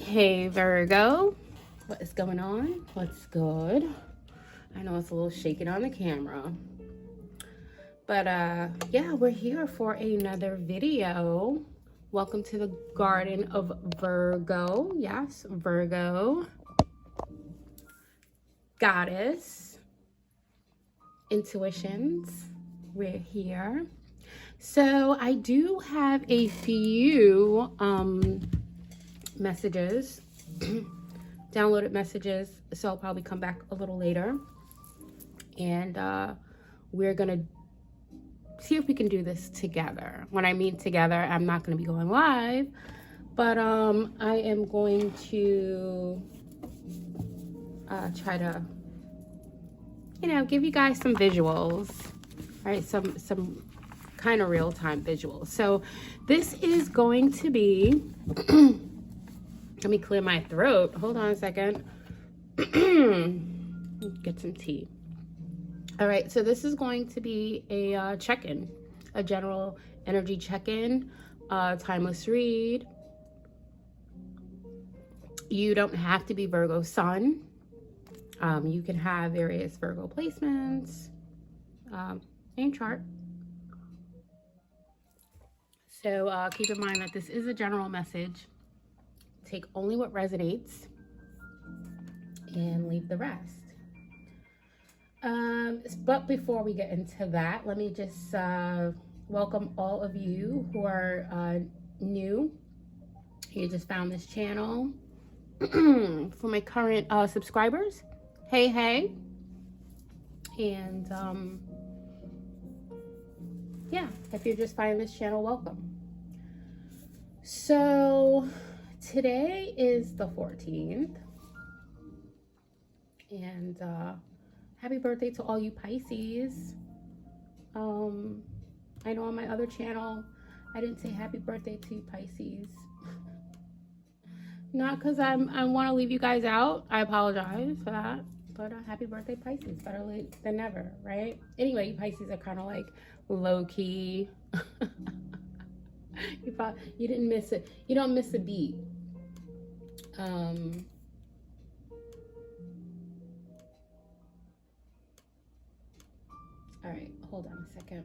Hey Virgo, what is going on? What's good? I know it's a little shaking on the camera, but yeah, we're here for another video. Welcome to the Garden of Virgo. Yes, Virgo Goddess Intuitions. We're here. So I do have a few messages, downloaded messages, so I'll probably come back a little later, and we're gonna see if we can do this together. When I mean together, I'm not gonna be going live, but I am going to try to, give you guys some visuals, right? Some kind of real-time visuals. So this is going to be let me clear my throat. Hold on a second. Get some tea. All right, so this is going to be a check-in, a general energy check-in, timeless read. You don't have to be Virgo sun. You can have various Virgo placements in chart. So keep in mind that this is a general message. Take only what resonates and leave the rest. But before we get into that, let me just welcome all of you who are new. You just found this channel. For my current subscribers, hey. And yeah, if you're just finding this channel, welcome. So today is the 14th, and happy birthday to all you Pisces. I know on my other channel I didn't say happy birthday to you Pisces. Not because I want to leave you guys out. I apologize for that, but happy birthday Pisces. Better late than never, right? Anyway, you Pisces are kind of like low-key. You didn't miss it. You don't miss a beat. All right, hold on a second.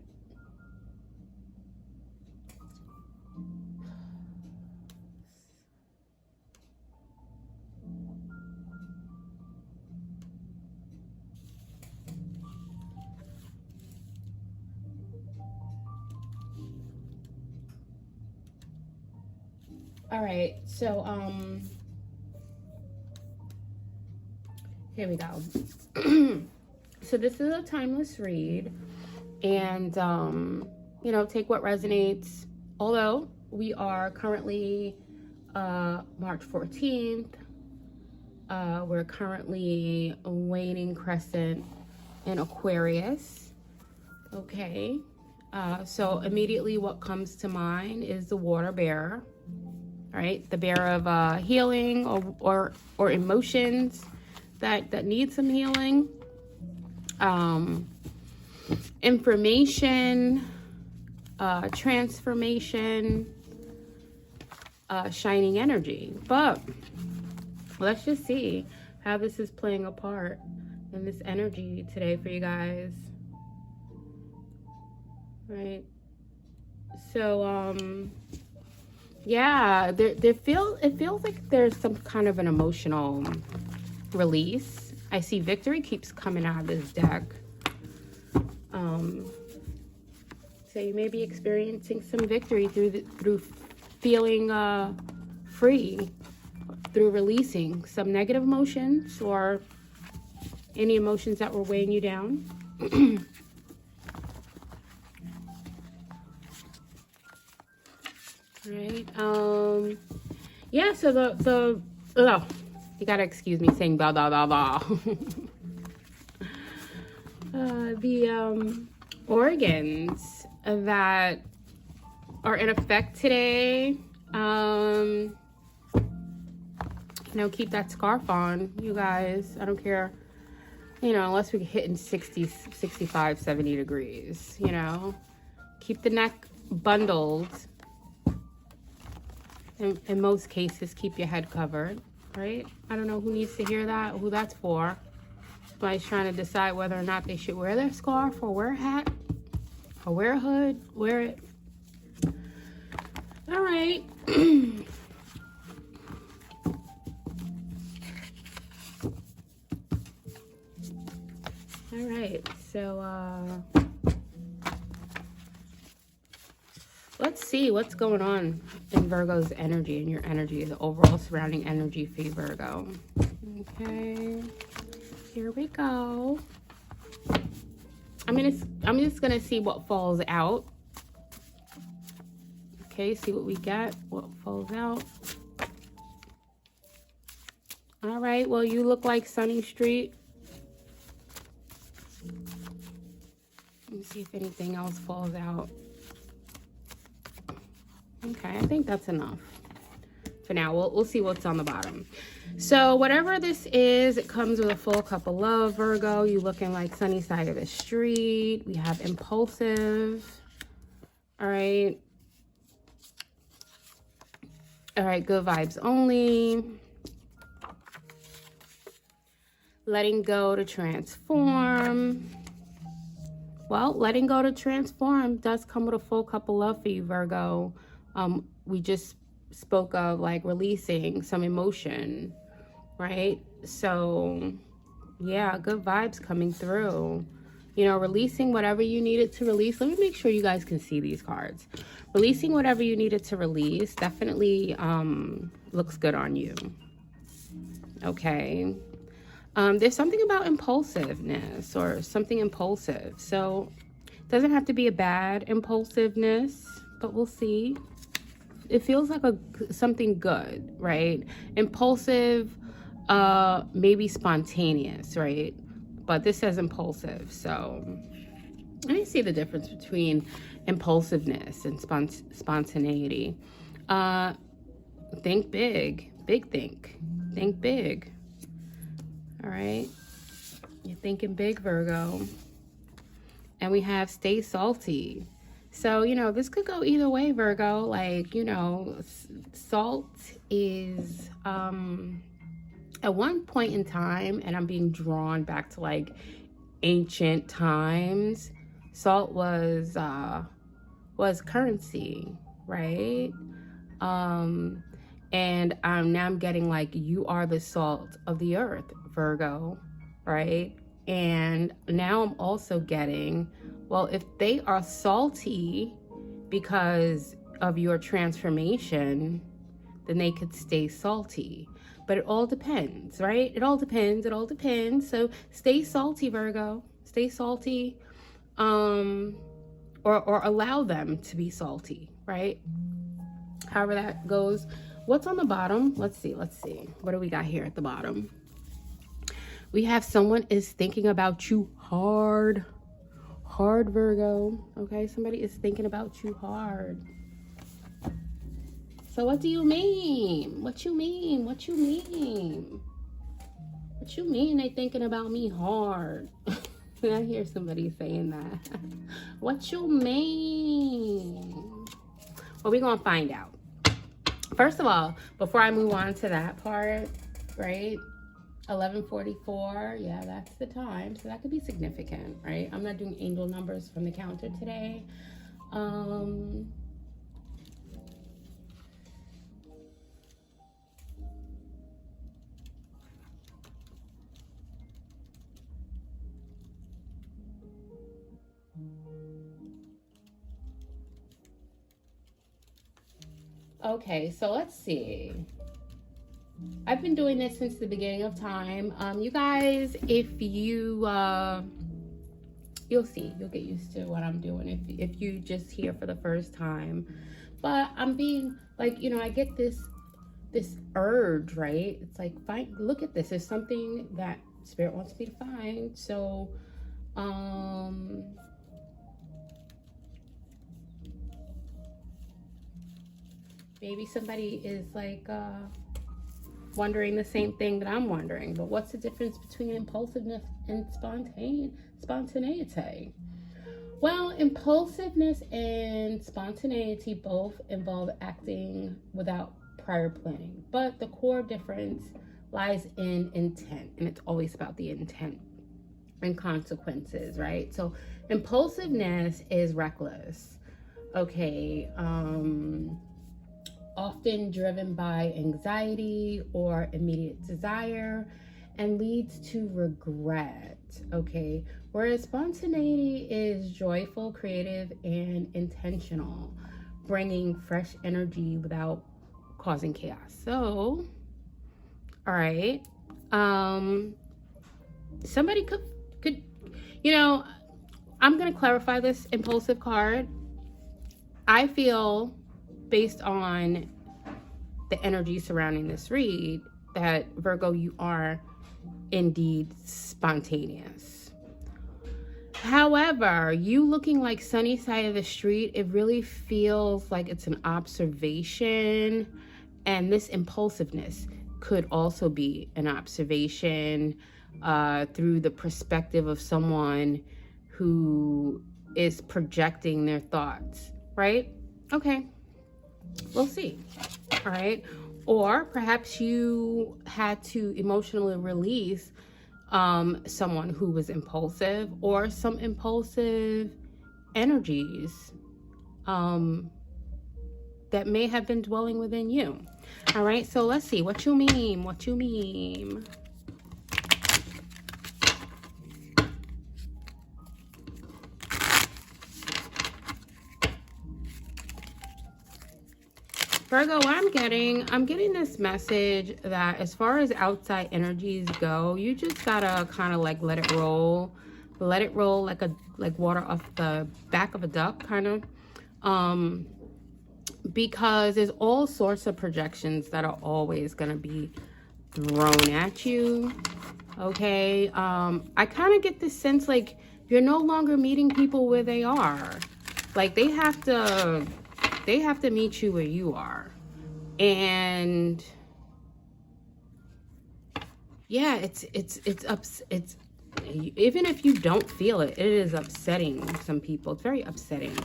All right, so here we go. So this is a timeless read, and take what resonates. Although we are currently March 14th, we're currently waning crescent in Aquarius. Okay, so immediately what comes to mind is the water bearer. Right, the bearer of healing or emotions that need some healing, information, transformation, shining energy. But let's just see how this is playing a part in this energy today for you guys. Right, so yeah, it feels like there's some kind of an emotional release. I see victory keeps coming out of this deck. So you may be experiencing some victory through feeling free, through releasing some negative emotions or any emotions that were weighing you down. Right. Yeah, so the you gotta excuse me saying blah blah blah blah. The organs that are in effect today, keep that scarf on, you guys. I don't care, unless we hit in 60, 65, 70 degrees, keep the neck bundled In most cases, keep your head covered, right? I don't know who needs to hear that, who that's for. Somebody's trying to decide whether or not they should wear their scarf or wear a hat or wear a hood. Wear it. All right. All right, so let's see what's going on in Virgo's energy, in your energy, the overall surrounding energy for you, Virgo. Okay, here we go. I'm just gonna see what falls out. Okay, see what we get, what falls out. All right, well, you look like Sunny Street. Let me see if anything else falls out. Okay, I think that's enough for now. We'll see what's on the bottom. So whatever this is, it comes with a full cup of love, Virgo. You looking like sunny side of the street. We have impulsive. All right. All right, good vibes only. Letting go to transform. Well, letting go to transform does come with a full cup of love for you, Virgo. We just spoke of like releasing some emotion, right? So yeah, good vibes coming through. You know, releasing whatever you needed to release. Let me make sure you guys can see these cards. Releasing whatever you needed to release definitely looks good on you. Okay. There's something about impulsiveness or something impulsive. So it doesn't have to be a bad impulsiveness, but we'll see. It feels like something good, right? Impulsive, maybe spontaneous, right? But this says impulsive. So let me see the difference between impulsiveness and spontaneity. Think big, think big. All right, you're thinking big, Virgo. And we have stay salty. So, you know, this could go either way, Virgo. Like, you know, salt is, at one point in time, and I'm being drawn back to like ancient times, salt was currency, right? And now I'm getting like, you are the salt of the earth, Virgo, right? And now I'm also getting, well, if they are salty because of your transformation, then they could stay salty. But it all depends, right? It all depends. So stay salty, Virgo. Stay salty. Or allow them to be salty, right? However that goes. What's on the bottom? Let's see. What do we got here at the bottom? We have someone is thinking about you hard, Virgo. Okay, somebody is thinking about you hard. So what do you mean? What you mean they thinking about me hard? I hear somebody saying that. What you mean? Well, we're gonna find out. First of all, before I move on to that part, right? 11:44, yeah, that's the time. So that could be significant, right? I'm not doing angel numbers from the counter today. Okay, so let's see. I've been doing this since the beginning of time. You guys, if you, you'll see, you'll get used to what I'm doing if you just hear for the first time. But I'm being like, you know, I get this urge, right? It's like, look at this. There's something that Spirit wants me to find. So, maybe somebody is like wondering the same thing that I'm wondering. But what's the difference between impulsiveness and spontaneity? Well, impulsiveness and spontaneity both involve acting without prior planning. But the core difference lies in intent, and it's always about the intent and consequences, right? So impulsiveness is reckless, okay? Often driven by anxiety or immediate desire, and leads to regret, okay? Whereas spontaneity is joyful, creative, and intentional, bringing fresh energy without causing chaos. So, all right, somebody could, you know, I'm gonna clarify this impulsive card. I feel, based on the energy surrounding this read, that Virgo, you are indeed spontaneous. However, you looking like sunny side of the street, it really feels like it's an observation, and this impulsiveness could also be an observation through the perspective of someone who is projecting their thoughts, right? Okay, we'll see. All right. Or perhaps you had to emotionally release someone who was impulsive, or some impulsive energies that may have been dwelling within you. All right, so let's see what you mean. What you mean? Virgo, what I'm getting this message that as far as outside energies go, you just gotta kind of like let it roll like water off the back of a duck, kind of, because there's all sorts of projections that are always gonna be thrown at you. Okay, I kind of get this sense like you're no longer meeting people where they are. Like they have to meet you where you are. And yeah, it's even if you don't feel it, it is upsetting some people. It's very upsetting,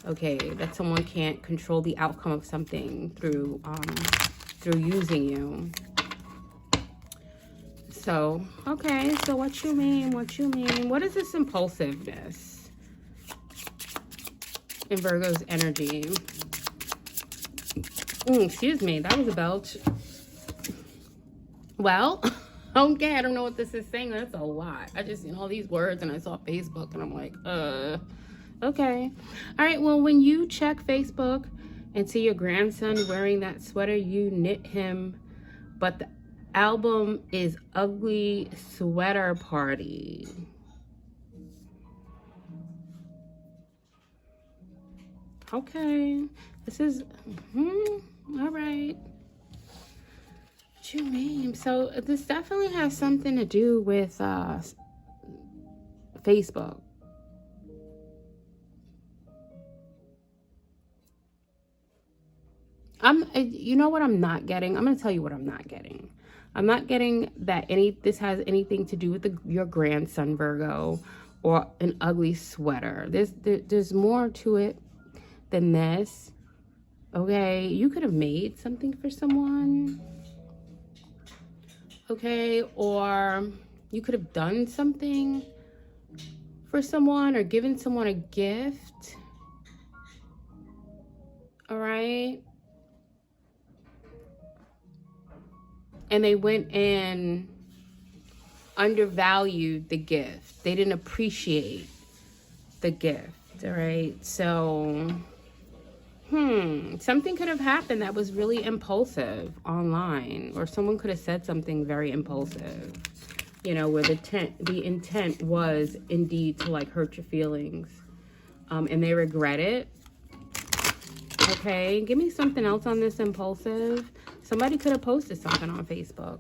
okay, that someone can't control the outcome of something through using you. So, okay, so what you mean? What is this impulsiveness in Virgo's energy? Excuse me, that was a belch. Well, okay, I don't know what this is saying. That's a lot. I just seen all these words and I saw Facebook and I'm like, okay. All right, well, when you check Facebook and see your grandson wearing that sweater, you knit him, but the album is Ugly Sweater Party. Okay, this is, all right. What you mean? So this definitely has something to do with Facebook. You know what I'm not getting? I'm going to tell you what I'm not getting. I'm not getting that this has anything to do with your grandson, Virgo, or an ugly sweater. There's more to it than this. Okay, you could have made something for someone. Okay, or you could have done something for someone or given someone a gift. All right. And they went and undervalued the gift. They didn't appreciate the gift. All right. So, something could have happened that was really impulsive online, or someone could have said something very impulsive, you know, where the intent was indeed to like hurt your feelings, and they regret it. Okay, give me something else on this impulsive. Somebody could have posted something on Facebook,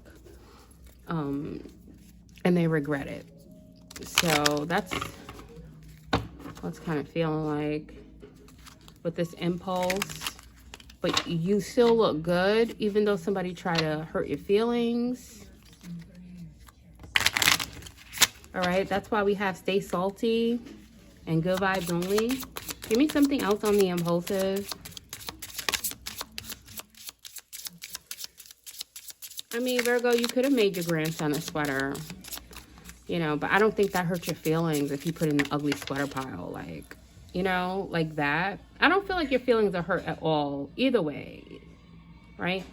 and they regret it. So that's what's kind of feeling like with this impulse. But you still look good, even though somebody tried to hurt your feelings. All right, that's why we have stay salty and good vibes only. Give me something else on the impulsive. I mean, Virgo, you could have made your grandson a sweater, you know, but I don't think that hurt your feelings if you put in the ugly sweater pile, like, you know, like that. I don't feel like your feelings are hurt at all, either way, right?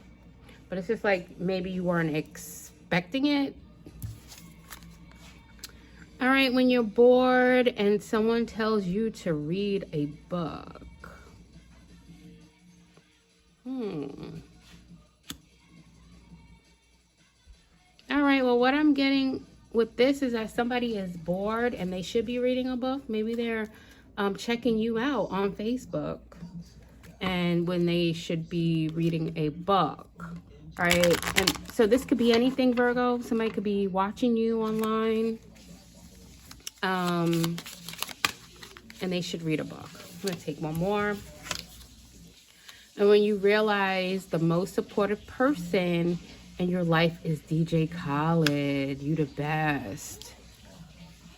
But it's just like maybe you weren't expecting it. All right, when you're bored and someone tells you to read a book. All right, well, what I'm getting with this is that somebody is bored and they should be reading a book. Maybe they're checking you out on Facebook, and when they should be reading a book. All right, and so this could be anything, Virgo. Somebody could be watching you online, and they should read a book. I'm gonna take one more. And when you realize the most supportive person in your life is DJ Khaled, you the best.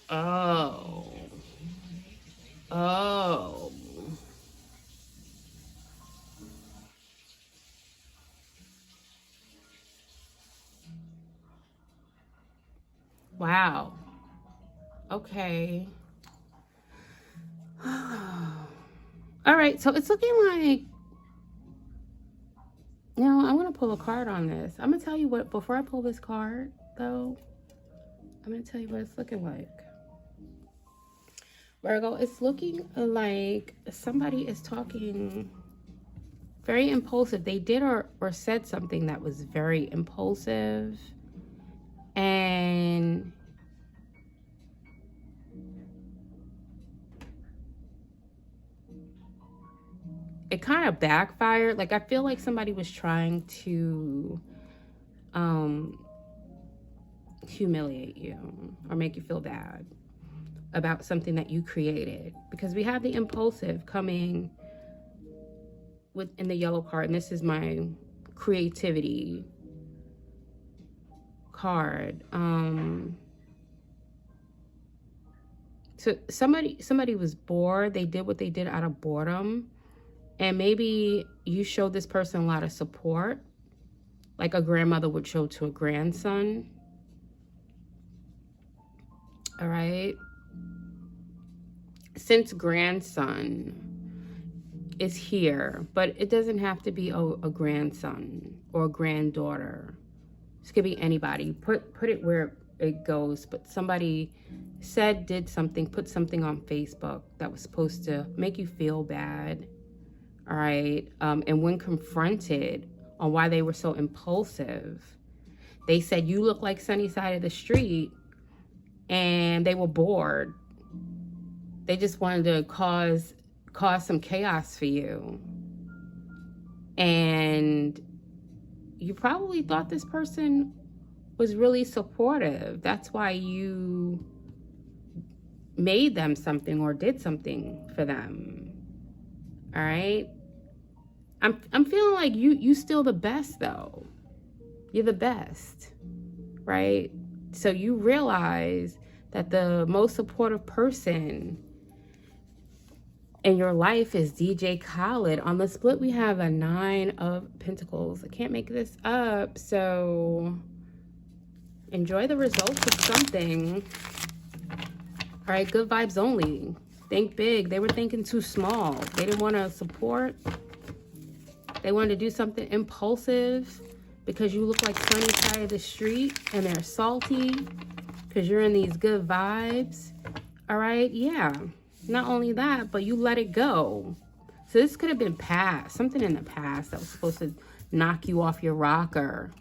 Oh. Wow. Okay. All right, so it's looking like, you know, I'm going to pull a card on this. I'm going to tell you what, before I pull this card, though, I'm going to tell you what it's looking like. Virgo, it's looking like somebody is talking very impulsive. They did or said something that was very impulsive. And it kind of backfired. Like, I feel like somebody was trying to humiliate you or make you feel bad about something that you created, because we have the impulsive coming in the yellow card, and this is my creativity card. So somebody was bored. They did what they did out of boredom. And maybe you showed this person a lot of support, like a grandmother would show to a grandson. All right. Since grandson is here, but it doesn't have to be a grandson or a granddaughter. This could be anybody. Put it where it goes. But somebody said, did something, put something on Facebook that was supposed to make you feel bad. All right. And when confronted on why they were so impulsive, they said, you look like Sunny Side of the Street, and they were bored. They just wanted to cause some chaos for you. And you probably thought this person was really supportive. That's why you made them something or did something for them. All right. I'm feeling like you still the best, though. You're the best, right? So you realize that the most supportive person in your life is DJ Khaled. On the split, we have a 9 of Pentacles. I can't make this up, so enjoy the results of something. All right, good vibes only. Think big. They were thinking too small. They didn't want to support. They wanted to do something impulsive because you look like Sunny Side of the Street, and they're salty because you're in these good vibes. All right, yeah. Not only that, but you let it go. So this could have been past, something in the past that was supposed to knock you off your rocker,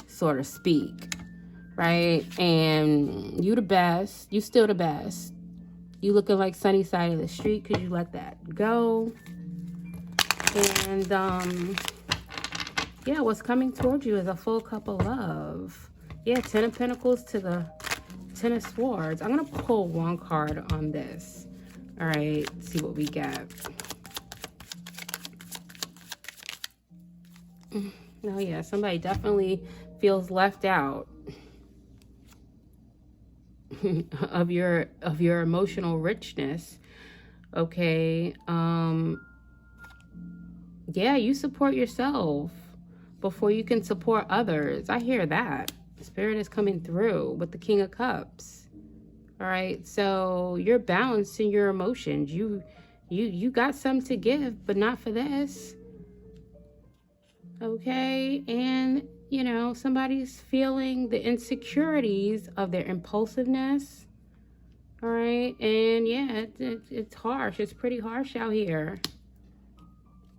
so to speak, right? And you the best. You still the best. You looking like Sunny Side of the Street because you let that go. And yeah, what's coming towards you is a full cup of love. Yeah, 10 of Pentacles to the 10 of Swords. I'm going to pull one card on this. All right, see what we get. Oh yeah, somebody definitely feels left out of your emotional richness. Okay. Yeah, you support yourself. before you can support others. I hear that. Spirit is coming through with the King of Cups. All right, so you're balanced in your emotions. You got some to give, but not for this. Okay, and you know, somebody's feeling the insecurities of their impulsiveness. All right, and yeah, it's harsh. It's pretty harsh out here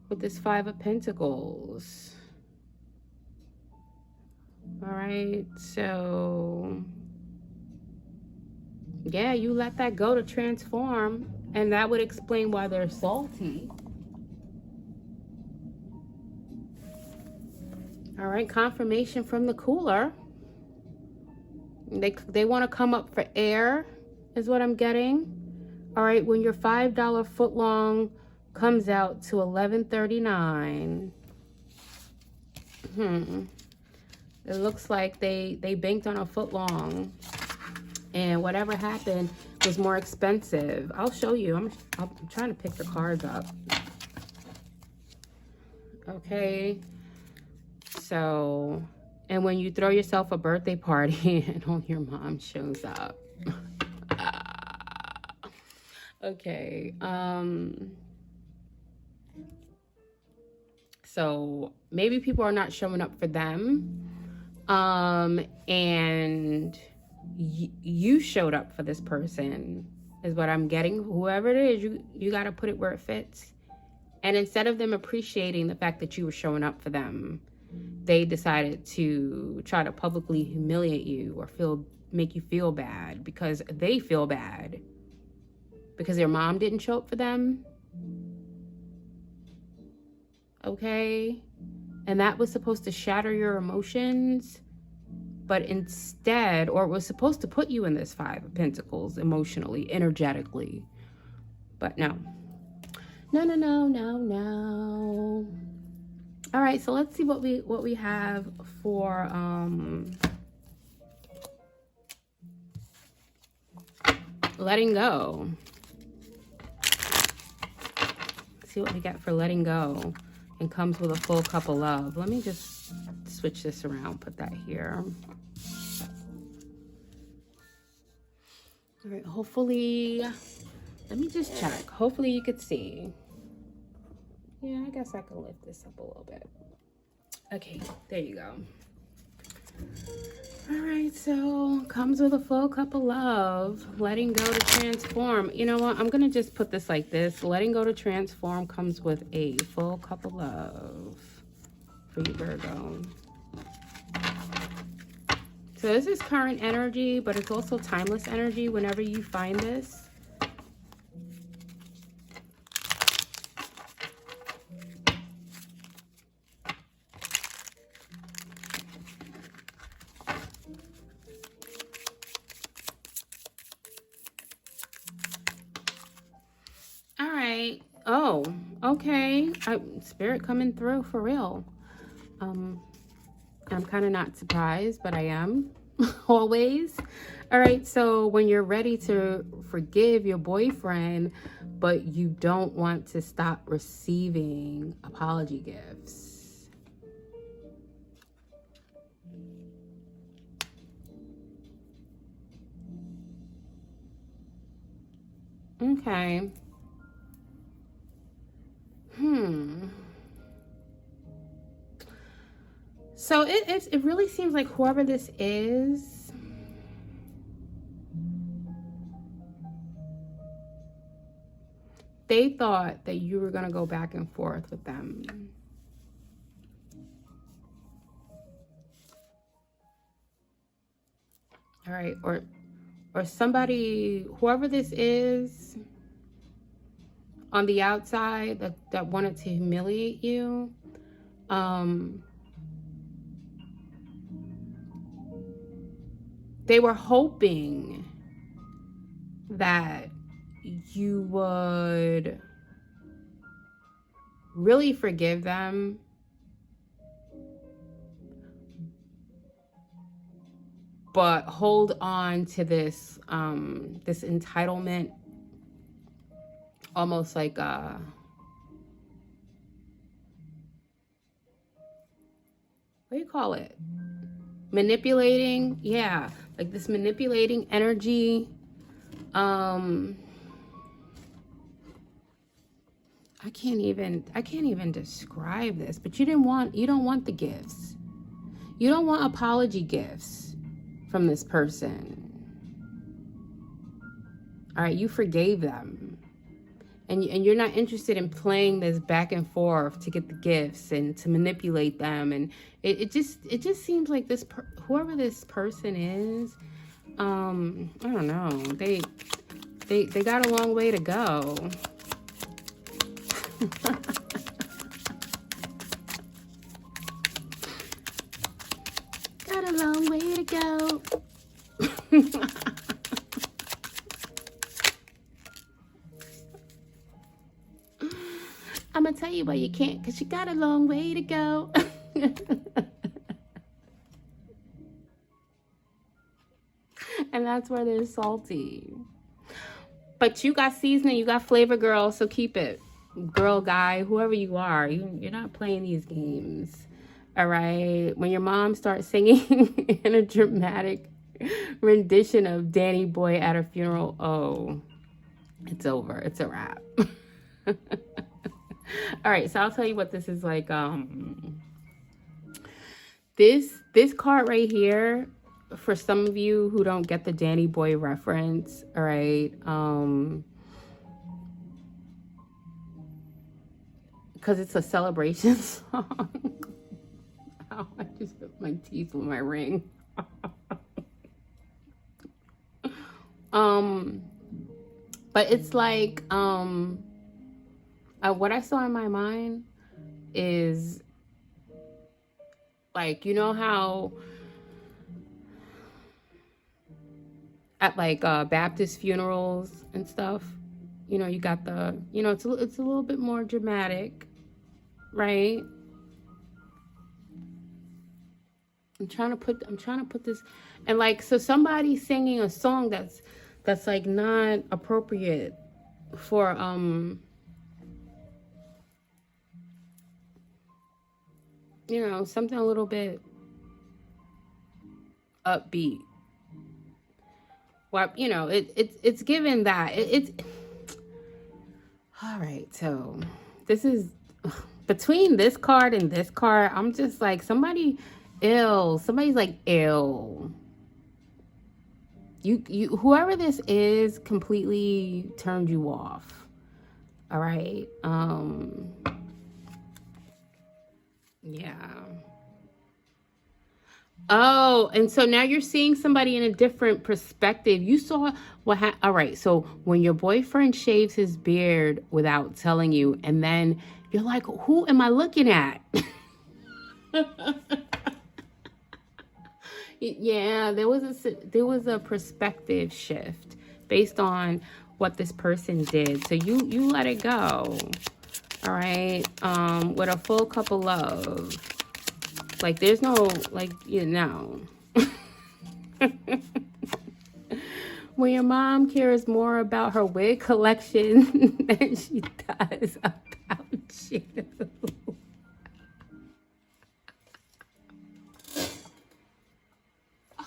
with this Five of Pentacles. All right, so yeah, you let that go to transform, and that would explain why they're salty. All right, confirmation from the cooler. They want to come up for air, is what I'm getting. All right, when your $5 footlong comes out to $11.39. It looks like they banked on a footlong, and whatever happened was more expensive. I'll show you. I'm trying to pick the cards up. Okay. So, and when you throw yourself a birthday party and all your mom shows up. Okay. So maybe people are not showing up for them. And you showed up for this person is what I'm getting. Whoever it is, you got to put it where it fits. And instead of them appreciating the fact that you were showing up for them, they decided to try to publicly humiliate you or make you feel bad because they feel bad because their mom didn't show up for them. Okay? And that was supposed to shatter your emotions, but instead, or it was supposed to put you in this Five of Pentacles emotionally, energetically. But no. No. All right, so let's see what we have for letting go. Let's see what we got for letting go. And comes with a full cup of love. Let me just switch this around, put that here. All right, hopefully, let me just check. Hopefully you could see. Yeah, I guess I can lift this up a little bit. Okay, there you go. All right, so comes with a full cup of love. Letting go to transform. You know what? I'm going to just put this like this. Letting go to transform comes with a full cup of love for you, Virgo. So this is current energy, but it's also timeless energy whenever you find this. Oh, okay. Spirit coming through for real. I'm kind of not surprised, but I am always. All right, so when you're ready to forgive your boyfriend, but you don't want to stop receiving apology gifts. Okay. So it really seems like whoever this is, they thought that you were going to go back and forth with them. All right, or somebody, whoever this is on the outside that wanted to humiliate you, they were hoping that you would really forgive them, but hold on to this this entitlement, almost like what do you call it? Manipulating. Yeah, like this manipulating energy. I can't even describe this, but you don't want the gifts. You don't want apology gifts from this person. All right, you forgave them. And you're not interested in playing this back and forth to get the gifts and to manipulate them. And it just seems like whoever this person is, I don't know, they got a long way to go. Got a long way to go. I'm gonna tell you why you can't, because you got a long way to go. And that's where they're salty. But you got seasoning, you got flavor, girl, so keep it. Girl, guy, whoever you are, you're not playing these games. All right? When your mom starts singing in a dramatic rendition of Danny Boy at a funeral, oh, it's over. It's a wrap. All right, so I'll tell you what this is like. This card right here, for some of you who don't get the Danny Boy reference, all right, because it's a celebration song. Oh, I just hit my teeth with my ring. But it's like, what I saw in my mind is, like, you know how at like Baptist funerals and stuff, you know, you got the, you know, it's a little bit more dramatic, right? I'm trying to put this, and like, so somebody's singing a song that's like not appropriate for you know, something a little bit upbeat. Well, you know, it's given that it's all right. So this is between this card and this card. I'm just like, somebody's like ill. You whoever this is completely turned you off. All right. Yeah. Oh, and so now you're seeing somebody in a different perspective. You saw all right, so when your boyfriend shaves his beard without telling you, and then you're like, who am I looking at? Yeah, there was a perspective shift based on what this person did. So you let it go. All right, with a full cup of love. Like, there's no, like, you know. When your mom cares more about her wig collection than she does about you. I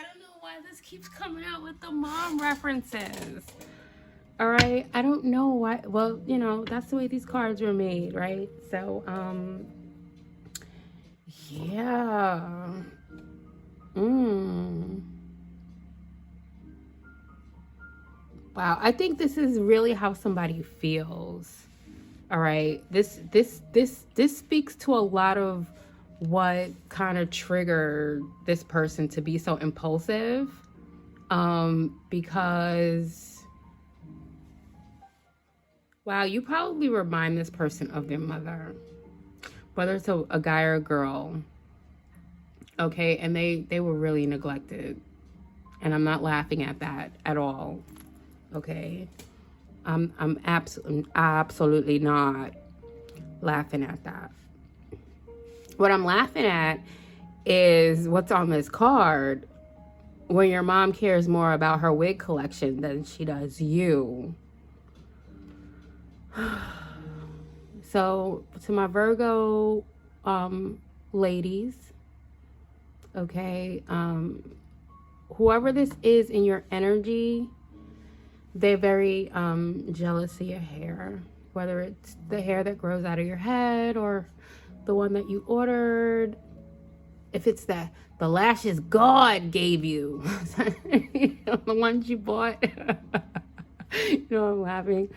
don't know why this keeps coming out with the mom references. All right, I don't know why. Well, you know, that's the way these cards were made, right? So, yeah. Wow, I think this is really how somebody feels. All right, this speaks to a lot of what kind of triggered this person to be so impulsive, because, wow, you probably remind this person of their mother, whether it's a guy or a girl. Okay, and they were really neglected, and I'm not laughing at that at all. Okay, I'm absolutely not laughing at that. What I'm laughing at is what's on this card. When your mom cares more about her wig collection than she does you. So to my Virgo ladies, okay, whoever this is in your energy, they're very jealous of your hair, whether it's the hair that grows out of your head or the one that you ordered. If it's the lashes God gave you, the ones you bought. I'm laughing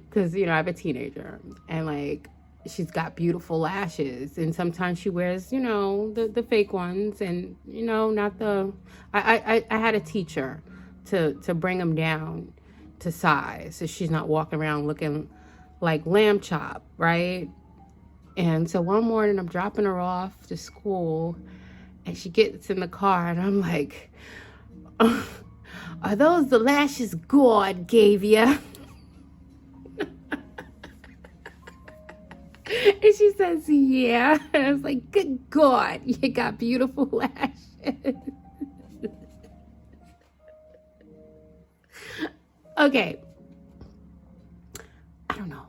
because I have a teenager, and like, she's got beautiful lashes, and sometimes she wears the fake ones, and not the I had a teacher to bring them down to size, so she's not walking around looking like lamb chop, right? And so one morning I'm dropping her off to school, and she gets in the car, and I'm like, are those the lashes God gave you? And she says, yeah. And I was like, good God, you got beautiful lashes. Okay. I don't know.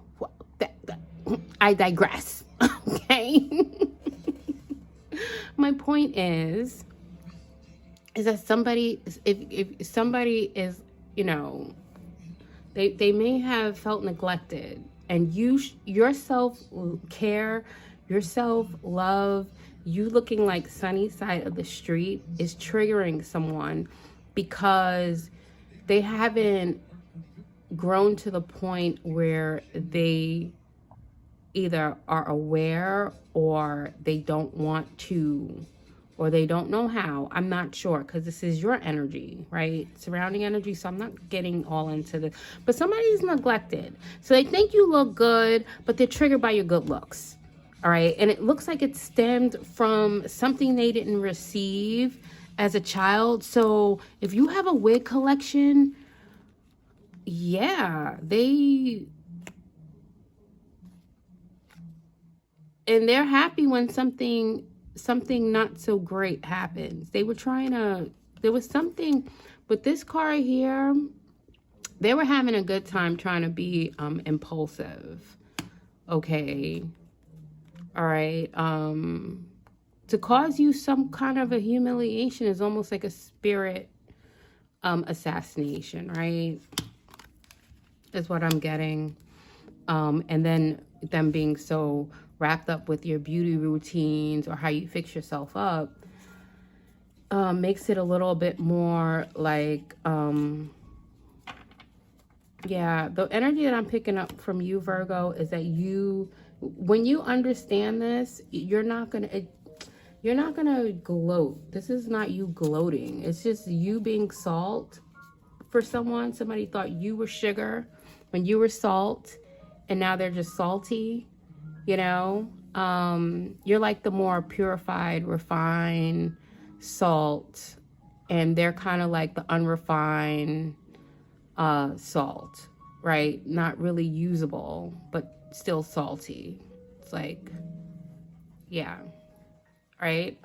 I digress. Okay. My point is that somebody, if somebody is, they may have felt neglected, and your self-care, your self-love, you looking like sunny side of the street is triggering someone because they haven't grown to the point where they either are aware or they don't want to, or they don't know how. I'm not sure, because this is your energy, right? Surrounding energy. So I'm not getting all into this. But somebody's neglected. So they think you look good, but they're triggered by your good looks. All right. And it looks like it stemmed from something they didn't receive as a child. So if you have a wig collection, yeah, and they're happy when something not so great happens. There was something with this card here. They were having a good time trying to be impulsive. Okay. All right. To cause you some kind of a humiliation is almost like a spirit assassination, right? Is what I'm getting. And then them being so wrapped up with your beauty routines or how you fix yourself up makes it a little bit more like, yeah, the energy that I'm picking up from you, Virgo, is that when you understand this, you're not gonna gloat. This is not you gloating. It's just you being salt for someone. Somebody thought you were sugar when you were salt, and now they're just salty. You're like the more purified, refined salt, and they're kind of like the unrefined salt, right? Not really usable, but still salty. It's like, yeah, right?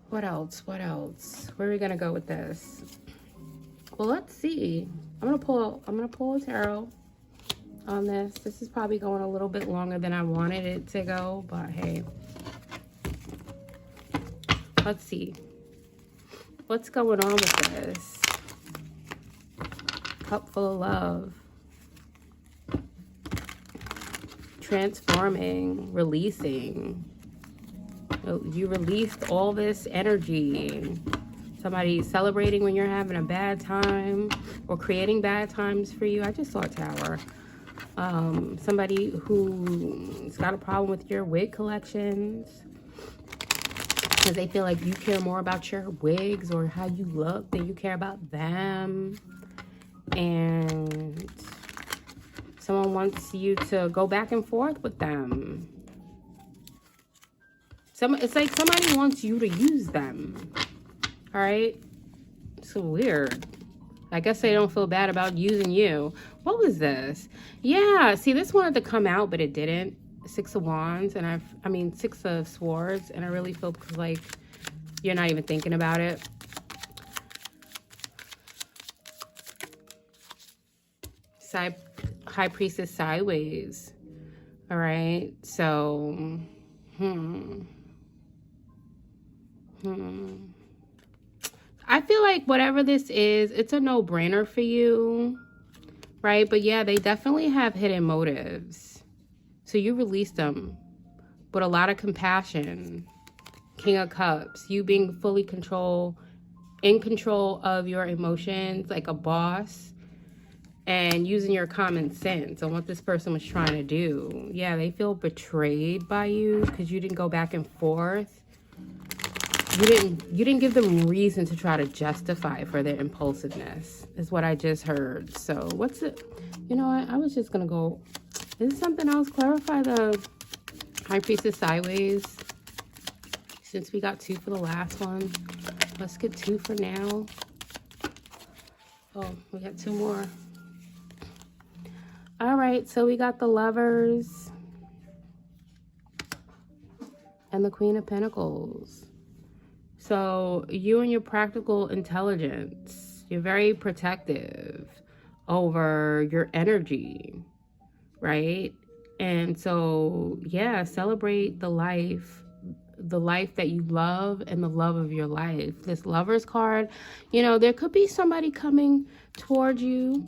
What else? Where are we gonna go with this? Well, let's see. I'm gonna pull a tarot on this. This is probably going a little bit longer than I wanted it to go, but hey. Let's see. What's going on with this? Cup full of love. Transforming, releasing. You released all this energy. Somebody celebrating when you're having a bad time or creating bad times for you. I just saw a tower. Somebody who's got a problem with your wig collections because they feel like you care more about your wigs or how you look than you care about them. And someone wants you to go back and forth with them. It's like somebody wants you to use them. All right? So weird. I guess they don't feel bad about using you. What was this? Yeah, see, this wanted to come out, but it didn't. 6 of Wands, and 6 of Swords, and I really feel like you're not even thinking about it. High Priestess sideways. All right. So, I feel like whatever this is, it's a no-brainer for you, right? But yeah, they definitely have hidden motives. So you release them with a lot of compassion. King of Cups, you being fully in control of your emotions, like a boss, and using your common sense on what this person was trying to do. Yeah, they feel betrayed by you because you didn't go back and forth. You didn't give them reason to try to justify for their impulsiveness, is what I just heard. So what's it? You know what? I was just gonna go. Is it something else? Clarify the High Priestess sideways. Since we got 2 for the last one, let's get 2 for now. Oh, we got 2 more. All right, so we got the Lovers and the Queen of Pentacles. So you and your practical intelligence, you're very protective over your energy, right? And so, yeah, celebrate the life that you love and the love of your life. This Lovers card, you know, there could be somebody coming towards you,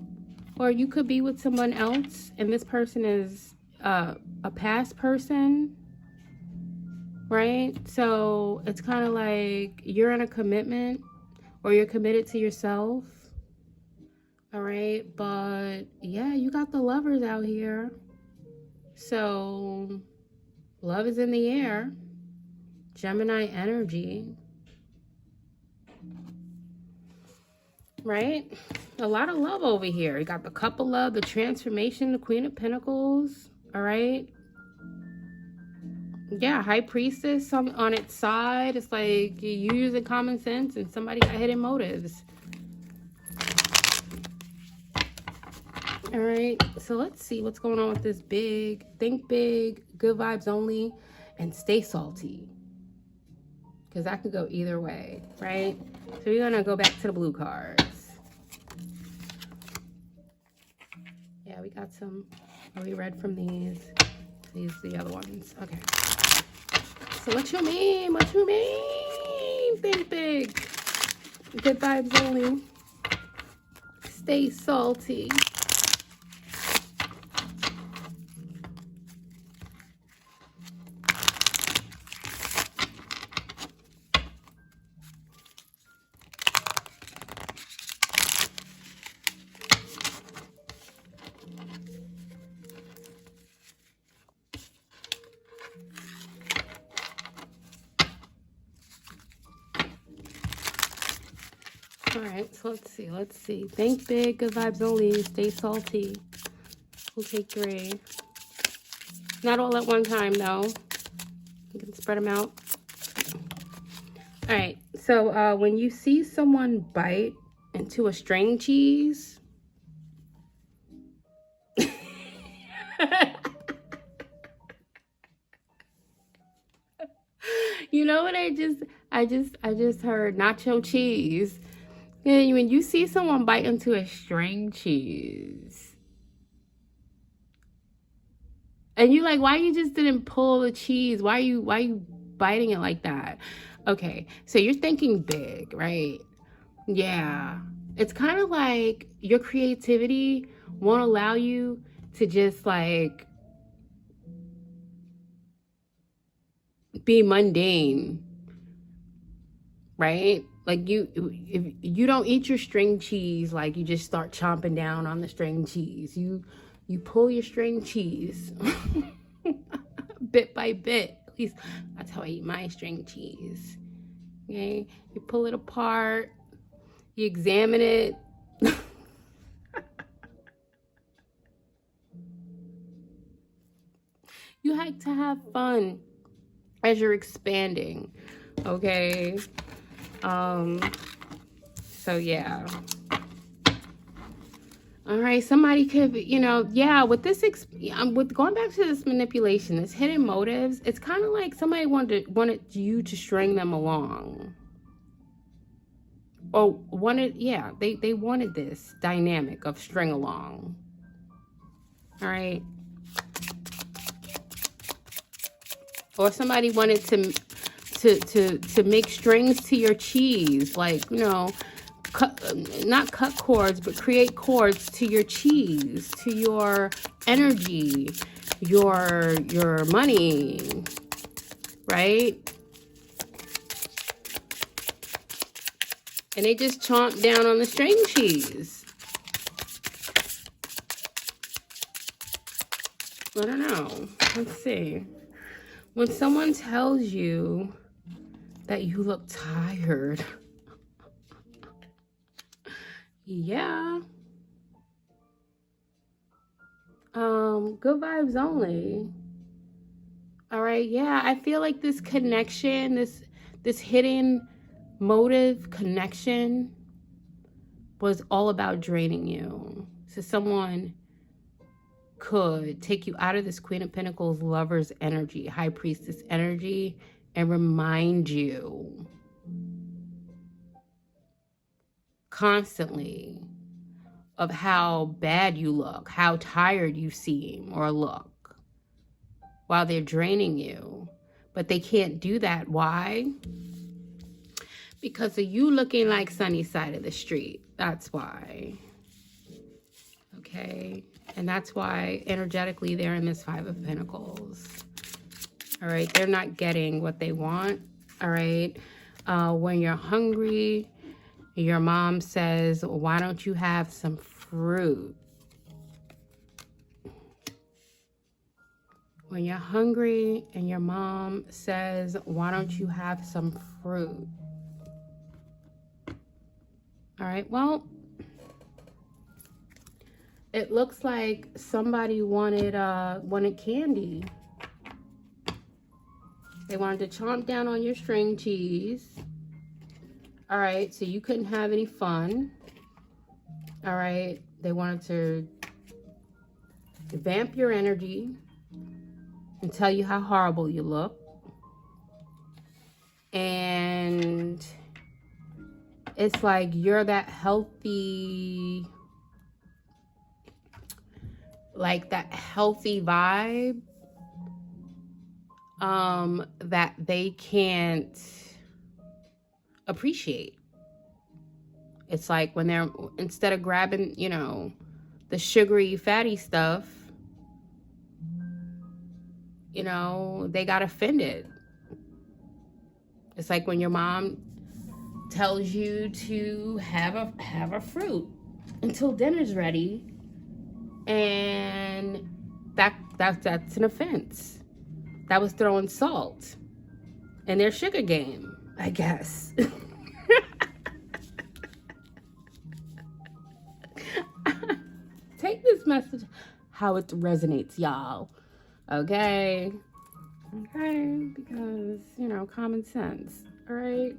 or you could be with someone else, and this person is a past person, right? So it's kind of like you're in a commitment, or you're committed to yourself, all right? But yeah, you got the Lovers out here. So love is in the air. Gemini energy, right? A lot of love over here. You got the Cup of Love, the Transformation, the Queen of Pentacles, all right? Yeah, High Priestess on its side. It's like you using common sense and somebody got hidden motives. All right, so let's see what's going on with this big. Think big, good vibes only, and stay salty. Because that could go either way, right? So we're going to go back to the blue cards. Yeah, we got some. Oh, we read from these. These are the other ones. Okay. So what you mean? What you mean? Think big. Good vibes only. Stay salty. All right, so let's see. Think big, good vibes only, stay salty. We'll take 3. Not all at one time, though. You can spread them out. All right, so when you see someone bite into a string cheese, you know what I just heard? Nacho cheese. And when you see someone bite into a string cheese, and you like, why you just didn't pull the cheese? Why you biting it like that? Okay, so you're thinking big, right? Yeah. It's kind of like your creativity won't allow you to just like be mundane, right? Like if you don't eat your string cheese, like you just start chomping down on the string cheese. You pull your string cheese bit by bit. At least that's how I eat my string cheese. Okay, you pull it apart, you examine it. You like to have fun as you're expanding, okay? So yeah. All right, somebody could, you know, yeah, with this, with going back to this manipulation, this hidden motives, it's kind of like somebody wanted you to string them along. Or yeah, they wanted this dynamic of string along. All right. Or somebody wanted to make strings to your cheese, like, you know, not cut cords, but create cords to your cheese, to your energy, your money, right? And they just chomp down on the string cheese. I don't know. Let's see. When someone tells you that you look tired, yeah. Good vibes only. All right, yeah. I feel like this connection, this hidden motive connection was all about draining you. So someone could take you out of this Queen of Pentacles lover's energy, High Priestess energy, and remind you constantly of how bad you look, how tired you seem or look while they're draining you. But they can't do that. Why? Because of you looking like sunny side of the street. That's why. Okay? And that's why energetically they're in this Five of Pentacles. All right? They're not getting what they want. All right? When you're hungry, your mom says, why don't you have some fruit? When you're hungry and your mom says, why don't you have some fruit? All right, well, it looks like somebody wanted candy. They wanted to chomp down on your string cheese. All right, so you couldn't have any fun. All right, they wanted to vamp your energy and tell you how horrible you look. And it's like you're that healthy, like that healthy vibe that they can't appreciate. It's like when they're, instead of grabbing, you know, the sugary, fatty stuff, you know, they got offended. It's like when your mom tells you to have a fruit until dinner's ready, and that's an offense. That was throwing salt in their sugar game, I guess. Take this message how it resonates, y'all. Okay, because, you know, common sense. All right,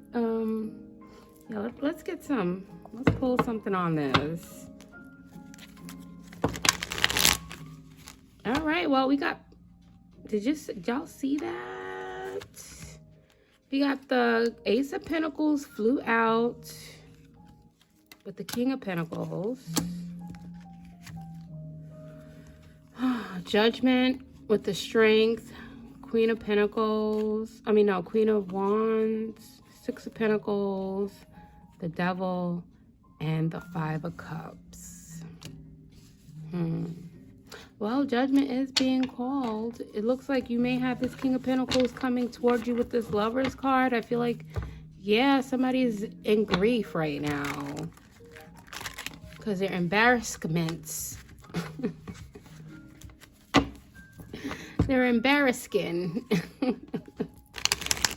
yeah, let's get some. Let's pull something on this. All right, well, we got, did y'all see that? We got the Ace of Pentacles flew out with the King of Pentacles. Judgment with the Strength, Queen of Pentacles. I mean, no, Queen of Wands, Six of Pentacles, the Devil, and the Five of Cups. Well, judgment is being called. It looks like you may have this King of Pentacles coming towards you with this Lover's card. I feel like, yeah, somebody's in grief right now because they're embarrassments. Their embarrassing.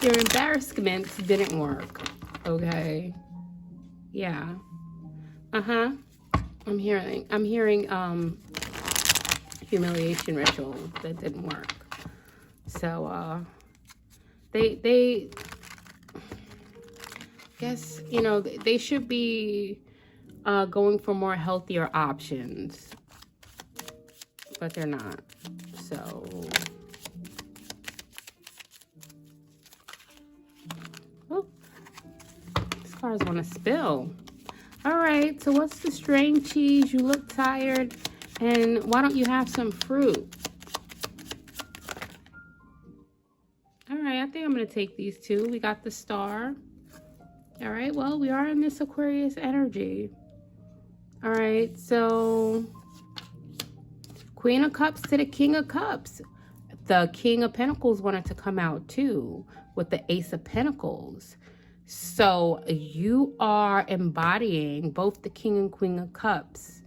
Their embarrassments didn't work. Okay. Yeah. I'm hearing humiliation ritual that didn't work. So they guess, you know, they should be going for more healthier options, but they're not. So oh, these cards want to spill. All right, so what's the string cheese? You look tired And why don't you have some fruit? All right, I think I'm going to take these two. We got the star. All right, well, we are in this Aquarius energy. All right, so Queen of Cups to the King of Cups. The King of Pentacles wanted to come out too with the Ace of Pentacles. So you are embodying both the King and Queen of Cups.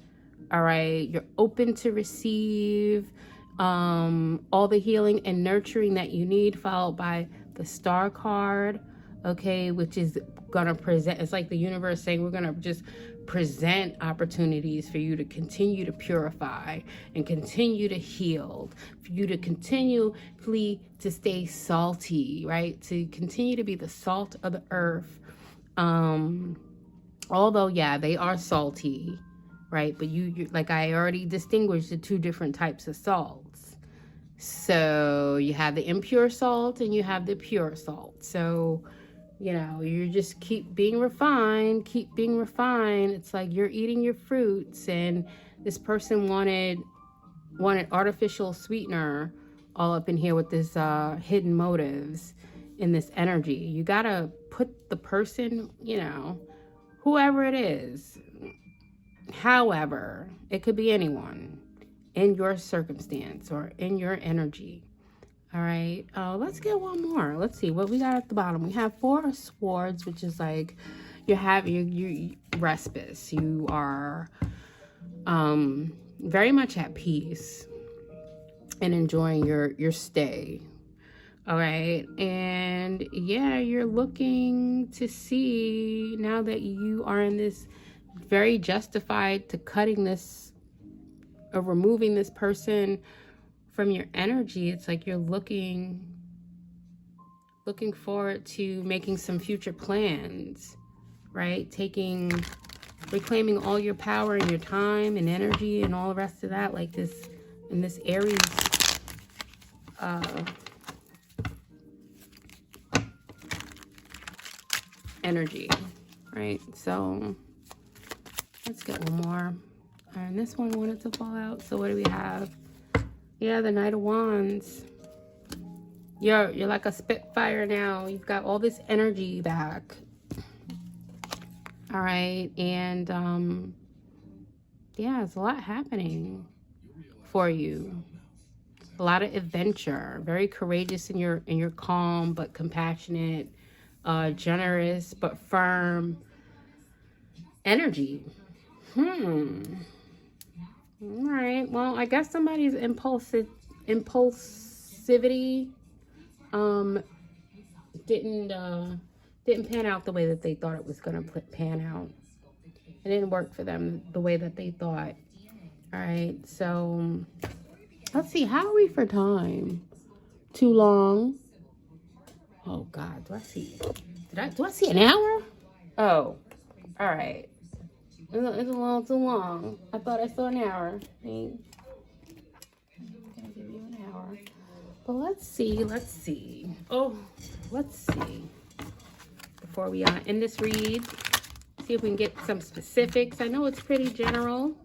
All right, you're open to receive all the healing and nurturing that you need, followed by the Star card, okay, which is gonna present, it's like the universe saying we're gonna just present opportunities for you to continue to purify and continue to heal, for you to continually to stay salty, right, to continue to be the salt of the earth. Although, yeah, they are salty, right, but you like I already distinguished the two different types of salts. So you have the impure salt and you have the pure salt. So you know, you just keep being refined. It's like you're eating your fruits, and this person wanted artificial sweetener all up in here with this hidden motives in this energy. You gotta put the person, you know, whoever it is, however, it could be anyone in your circumstance or in your energy. All right, let's get one more. Let's see what we got at the bottom. We have Four of Swords, which is like you have your respite. You are very much at peace and enjoying your stay. All right, and yeah, you're looking to see now that you are in this very justified to cutting this or removing this person from your energy. It's like you're looking forward to making some future plans, right? Reclaiming all your power and your time and energy and all the rest of that, like this in this Aries energy, right? So let's get one more. And this one wanted to fall out. So what do we have? Yeah, the Knight of Wands. You're like a Spitfire now. You've got all this energy back. All right, and yeah, it's a lot happening for you. A lot of adventure. Very courageous in your calm but compassionate, generous but firm energy. All right, well, I guess somebody's impulsivity didn't pan out the way that they thought it was going to pan out. It didn't work for them the way that they thought. All right, so let's see, how are we for time? Too long? Oh God, do I see an hour? Oh, all right. It's a little too long. I thought I saw an hour. I'm gonna give you an hour. But let's see. Oh, let's see. Before we end this read, see if we can get some specifics. I know it's pretty general.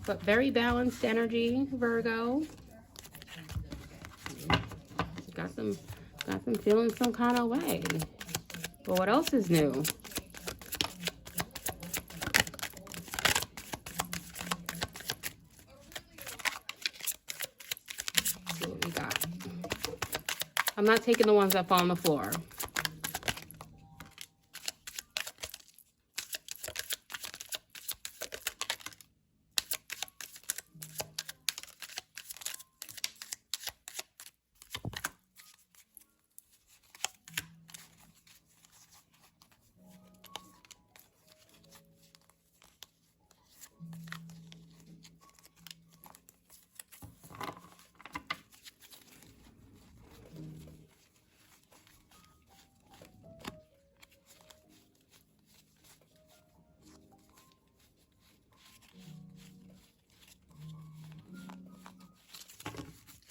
But very balanced energy, Virgo. Got them feeling some kind of way. But what else is new? Let's see what we got. I'm not taking the ones that fall on the floor.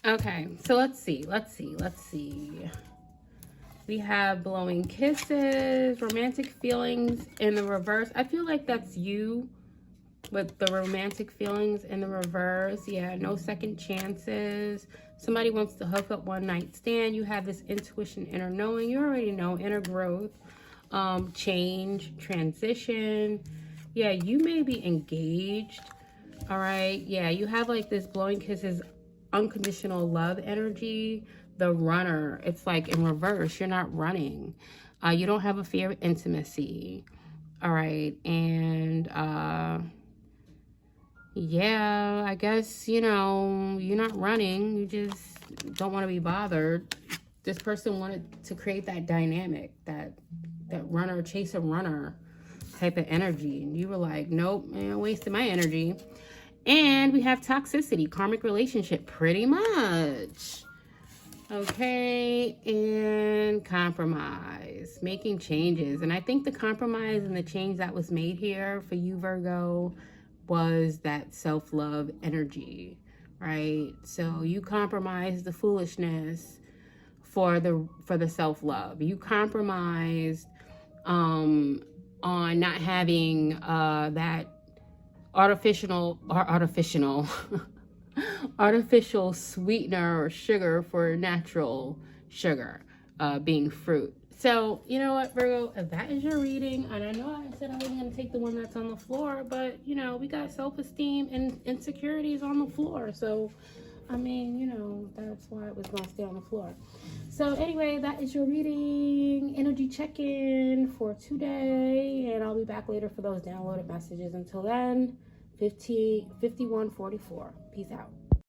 Okay, so let's see. We have blowing kisses, romantic feelings in the reverse. I feel like that's you with the romantic feelings in the reverse. Yeah, no second chances. Somebody wants to hook up, one night stand. You have this intuition, inner knowing. You already know, inner growth, change, transition. Yeah, you may be engaged. All right. Yeah, you have like this blowing kisses, unconditional love energy. The runner, it's like in reverse. You're not running. You don't have a fear of intimacy. All right. And yeah, I guess, you know, you're not running. You just don't want to be bothered. This person wanted to create that dynamic, that runner, chase a runner type of energy. And you were like, nope, man, wasting my energy. And we have toxicity, karmic relationship, pretty much. Okay, and compromise, making changes. And I think the compromise and the change that was made here for you, Virgo, was that self-love energy, right? So you compromised the foolishness for the self-love. You compromised on not having that artificial artificial sweetener or sugar for natural sugar, being fruit. So, you know what, Virgo, if that is your reading, and I know I said I wasn't going to take the one that's on the floor, but, you know, we got self-esteem and insecurities on the floor. So, I mean, you know, that's why it was going to stay on the floor. So, anyway, that is your reading, energy check-in for today, and I'll be back later for those downloaded messages. Until then, 5144. Peace out.